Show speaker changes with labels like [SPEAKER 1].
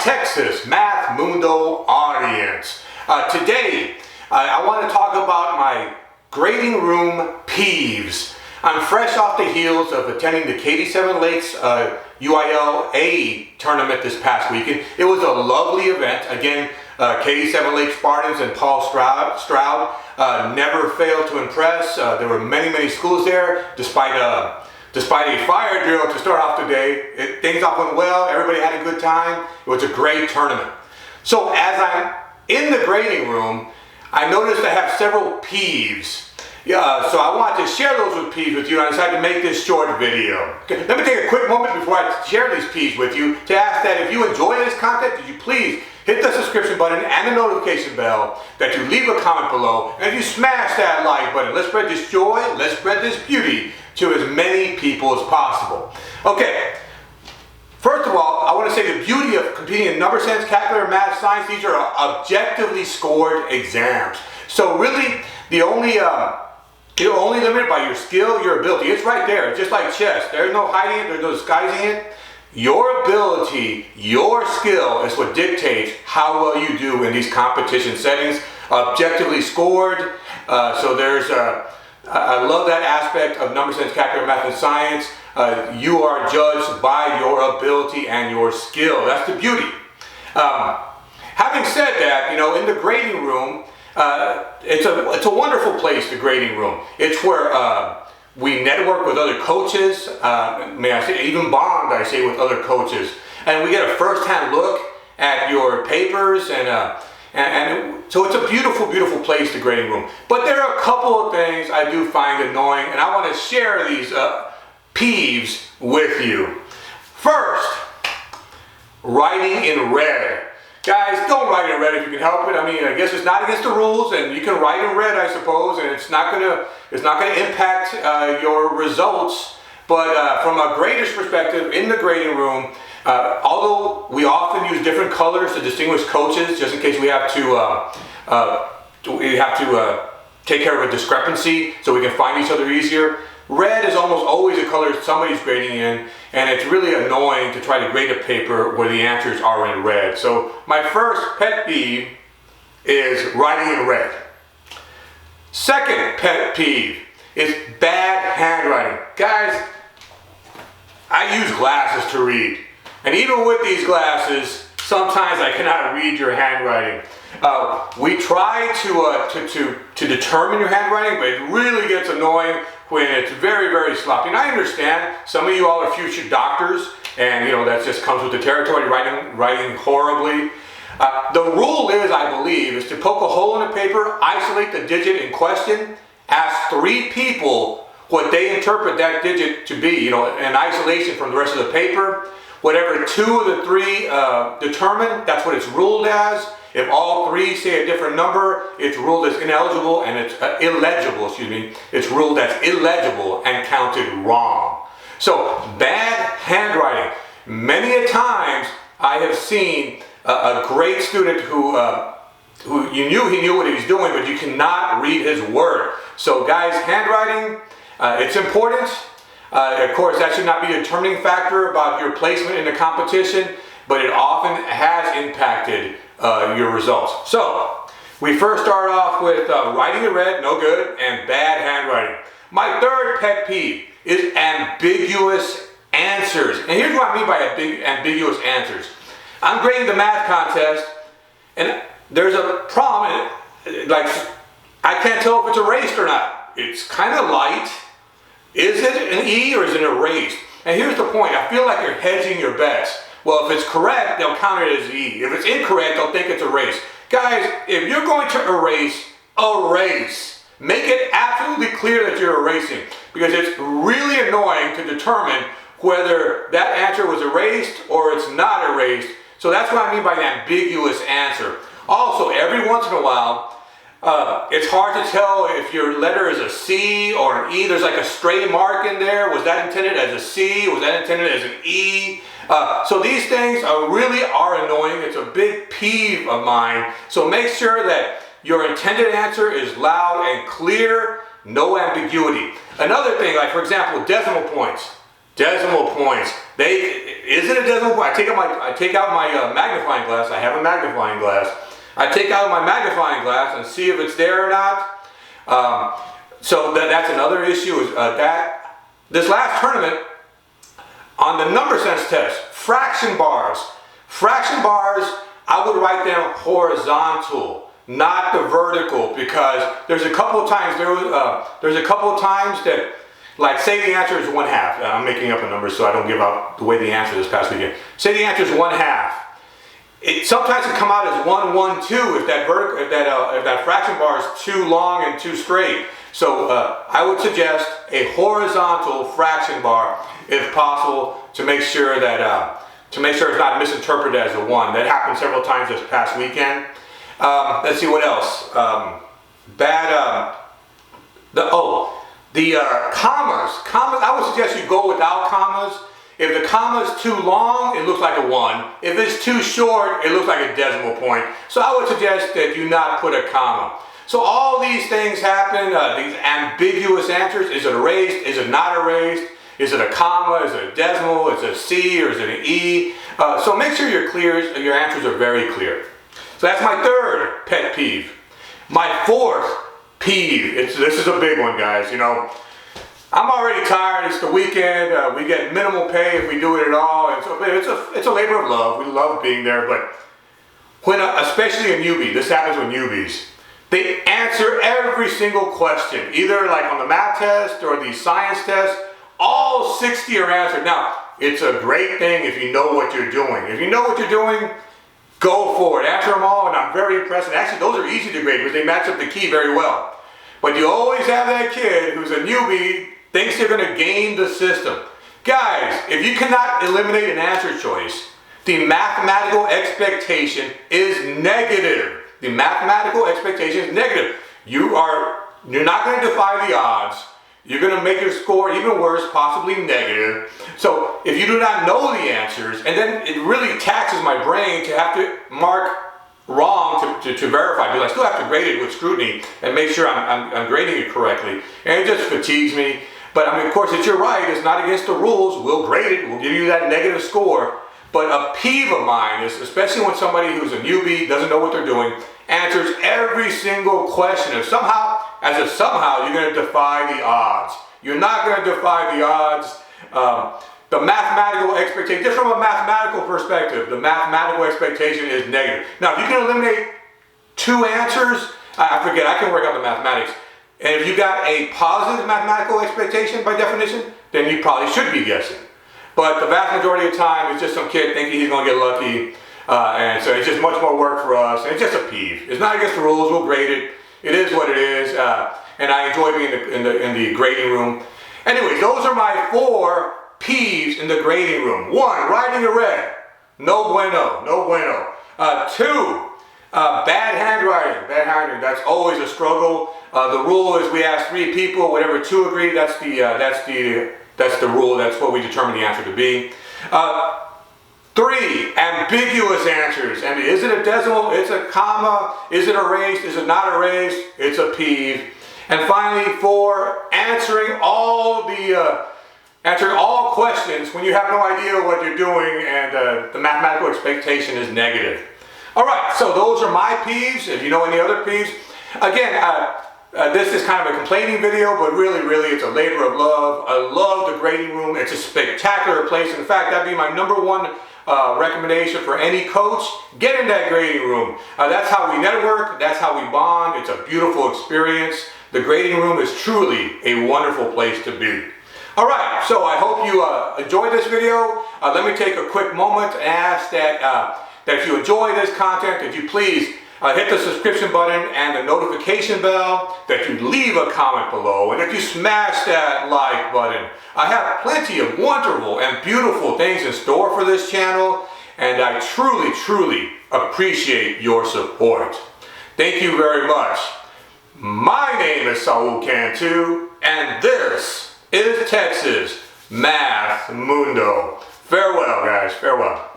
[SPEAKER 1] Texas Math Mundo audience. Today, I want to talk about my grading room peeves. I'm fresh off the heels of attending the Katy Seven Lakes UIL A tournament this past weekend. It was a lovely event. Again, Katy Seven Lakes Spartans and Paul Stroud never failed to impress. There were many schools there, despite a fire drill to start off the day. Things all went well. Everybody had a good time. It was a great tournament. So as I'm in the grading room, I noticed I have several peeves. So I wanted to share those peeves with you, and I decided to make this short video. Okay, let me take a quick moment before I share these peeves with you to ask that if you enjoy this content, would you please hit the subscription button and the notification bell, that you leave a comment below, and if you smash that like button. Let's spread this joy, let's spread this beauty to as many people as possible. Okay, first of all, I want to say the beauty of competing in number sense, calculator, math, science, these are objectively scored exams. So really, you're only limited by your skill, your ability. It's right there. It's just like chess. There's no hiding it, there's no disguising it. Your ability, your skill is what dictates how well you do in these competition settings. Objectively scored. So there's I love that aspect of number sense, calculator, math, and science. You are judged by your ability and your skill. That's the beauty. Having said that, in the grading room, it's a wonderful place, the grading room. It's where we network with other coaches, may I say, even bond, I say, with other coaches. And we get a first-hand look at your papers, and so it's a beautiful place, the grading room. But there are a couple of things I do find annoying, and I want to share these peeves with you. First, writing in red. Guys, don't write in red if you can help it. I mean, I guess it's not against the rules, and you can write in red, I suppose, and it's not gonna impact your results. But from a grader's perspective, in the grading room, although we often use different colors to distinguish coaches, just in case we have to take care of a discrepancy, so we can find each other easier. Red is almost always a color somebody's grading in, and it's really annoying to try to grade a paper where the answers are in red. So my first pet peeve is writing in red. Second pet peeve is bad handwriting. Guys, I use glasses to read, and even with these glasses, sometimes I cannot read your handwriting. We try to determine your handwriting, but it really gets annoying when it's very sloppy. And I understand some of you all are future doctors, and that just comes with the territory, writing horribly. The rule is, I believe, is to poke a hole in the paper, isolate the digit in question, ask 3 people what they interpret that digit to be, in isolation from the rest of the paper. Whatever 2 of the 3 determine, that's what it's ruled as. If all 3 say a different number, it's ruled as ineligible, and it's illegible, excuse me. It's ruled as illegible and counted wrong. So bad handwriting. Many a times I have seen a great student who you knew he knew what he was doing, but you cannot read his word. So guys, handwriting, it's important. Of course, that should not be a determining factor about your placement in the competition, but it often has impacted your results. So we first start off with writing in red, no good, and bad handwriting. My third pet peeve is ambiguous answers. And here's what I mean by ambiguous answers. I'm grading the math contest, and there's a problem. Like, I can't tell if it's erased or not. It's kind of light. Is it an E or is it erased? And here's the point. I feel like you're hedging your bets. Well, if it's correct, they'll count it as E. If it's incorrect, they'll think it's erased. Guys, if you're going to erase, erase. Make it absolutely clear that you're erasing, because it's really annoying to determine whether that answer was erased or it's not erased. So that's what I mean by an ambiguous answer. Also, every once in a while, it's hard to tell if your letter is a C or an E. There's like a stray mark in there. Was that intended as a C? Was that intended as an E? So these things really are annoying. It's a big peeve of mine. So make sure that your intended answer is loud and clear, no ambiguity. Another thing, like for example, decimal points. Decimal points. Is it a decimal point? I take out my magnifying glass. I have a magnifying glass. I take out my magnifying glass and see if it's there or not. So that's another issue. Is that this last tournament on the number sense test, fraction bars. Fraction bars, I would write them horizontal, not the vertical, because there's a couple of times that, like, say the answer is 1/2. I'm making up a number so I don't give out the way the answer this past weekend. Say the answer is 1/2. Sometimes it come out as 1, 1, 2 if that fraction bar is too long and too straight. So I would suggest a horizontal fraction bar if possible to make sure that it's not misinterpreted as a 1. That happened several times this past weekend. Let's see what else. The commas. I would suggest you go without commas. If the comma is too long, it looks like a 1. If it's too short, it looks like a decimal point. So I would suggest that you not put a comma. So all these things happen, these ambiguous answers. Is it erased? Is it not erased? Is it a comma? Is it a decimal? Is it a C or is it an E? So make sure your answers are very clear. So that's my third pet peeve. My fourth peeve, this is a big one, guys. You know, I'm already tired. It's the weekend. We get minimal pay if we do it at all. And so it's a labor of love. We love being there. But when, especially a newbie, this happens with newbies, they answer every single question, either like on the math test or the science test. All 60 are answered. Now, it's a great thing if you know what you're doing. If you know what you're doing, go for it. Answer them all, and I'm very impressed. And actually, those are easy to grade because they match up the key very well. But you always have that kid who's a newbie, thinks they're going to game the system. Guys, if you cannot eliminate an answer choice, the mathematical expectation is negative. The mathematical expectation is negative. You're not going to defy the odds. You're going to make your score even worse, possibly negative. So if you do not know the answers, and then it really taxes my brain to have to mark wrong to verify, because I still have to grade it with scrutiny and make sure I'm grading it correctly. And it just fatigues me. But I mean, of course, it's your right. It's not against the rules. We'll grade it. We'll give you that negative score. But a peeve of mine is, especially when somebody who's a newbie, doesn't know what they're doing, answers every single question. As if somehow you're going to defy the odds. You're not going to defy the odds. The mathematical expectation, just from a mathematical perspective, the mathematical expectation is negative. Now, if you can eliminate 2 answers, I forget, I can work out the mathematics. And if you got a positive mathematical expectation by definition, then you probably should be guessing. But the vast majority of the time, it's just some kid thinking he's going to get lucky. And so it's just much more work for us. And it's just a peeve. It's not against the rules. We'll grade it. It is what it is. And I enjoy being in the grading room. Anyways, those are my 4 peeves in the grading room. 1, writing in red. No bueno. No bueno. 2, bad handwriting. Bad handwriting. That's always a struggle. The rule is we ask 3 people. Whatever 2 agree, that's the rule. That's what we determine the answer to be. 3, ambiguous answers. I mean, is it a decimal? It's a comma. Is it erased? Is it not erased? It's a peeve. And finally, 4, answering all questions when you have no idea what you're doing and the mathematical expectation is negative. All right, so those are my peeves. If you know any other peeves, again, this is kind of a complaining video, but really, it's a labor of love. I love the grading room. It's a spectacular place. In fact, that'd be my #1 recommendation for any coach. Get in that grading room. That's how we network. That's how we bond. It's a beautiful experience. The grading room is truly a wonderful place to be. All right, so I hope you enjoyed this video. Let me take a quick moment and ask that if you enjoy this content, that you please hit the subscription button and the notification bell, that you leave a comment below, and that you smash that like button. I have plenty of wonderful and beautiful things in store for this channel, and I truly appreciate your support. Thank you very much. My name is Saul Cantu, and this is Texas Math Mundo. Farewell, guys. Farewell.